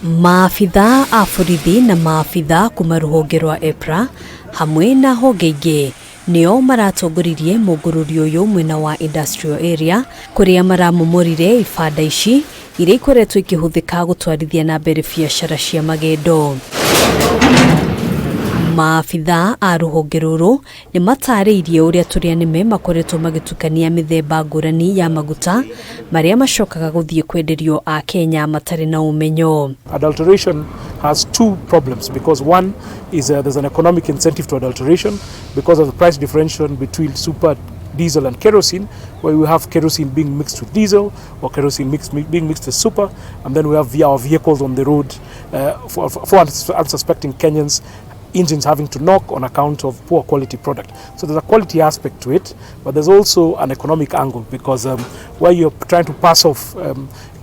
Maafitha a borithi na maafitha kuma ruhonge rwa EPRA hamwe na honge ingi nio maratongoririe Mungururio uyu mwena wa industrial area kuria maramomorire ibanda ici iria ikoretwo ikihuthika gutwarithia na mbere biacara cia magendo. Maafitha a ruhonge ruru ni matariirie uria turianime makoretwo magitukania mithemba ngurani ya maguta maria macokaga guthie kwenderio a Kenya matari na umenyo. Adulteration has two problems because one is there's an economic incentive to adulteration because of the price differential between super diesel and kerosene, where we have kerosene being mixed with diesel or kerosene being mixed with super, and then we have our vehicles on the road for unsuspecting Kenyans, engines having to knock on account of poor quality product. So there's a quality aspect to it, but there's also an economic angle because where you're trying to pass off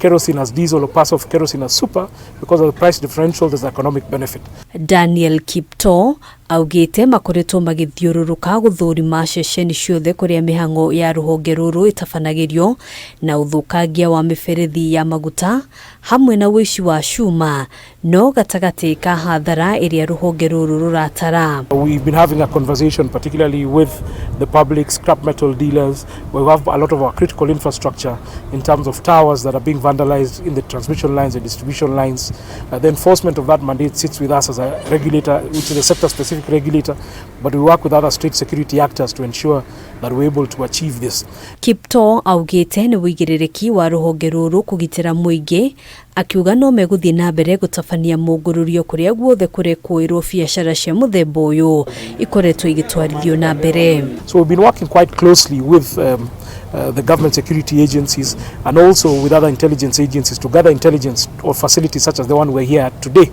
kerosene as diesel or pass off kerosene as super, because of the price differential, there's economic benefit. Daniel KIPTOO augite makoretwo magithiururuka guthurima ceceni ciothe kuria mihango ya ruhonge ruru itabanagirio na uthukangia wa miberethi ya maguta hamwe na wici wa cuma no gatagati ka hathara iria ruhonge ruru ruratara. We've been having a conversation particularly with the public scrap metal dealers. We have a lot of our critical infrastructure in terms of towers that are being vandalized in the transmission lines and distribution lines. The enforcement of that mandate sits with us as a regulator, which is a sector-specific regulator, but we work with other state security actors to ensure that we're able to achieve this. KIPTOO augite ni wigiririki wa ruhonge ruru kugitira muingi akiuga no meguthie na mbere gutabania Mungururio kuria guothe kure kuirwo biacara cia muthemba uyu ikoretwo igitwarithio na mbere. So we've been working quite closely with the government security agencies and also with other intelligence agencies to gather intelligence or facilities such as the one we're here at today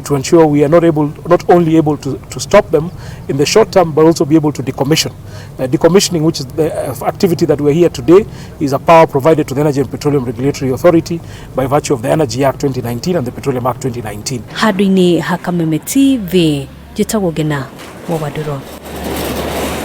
to ensure we are not only able to stop them in the short term but also be able to decommission. Decommissioning, which is the activity that we're here today, is a power provided to the Energy and Petroleum Regulatory Authority by virtue of the Energy Act 2019 and the Petroleum Act 2019. Hadwini Hakameme TV, jitagwo Gena Wawaduro.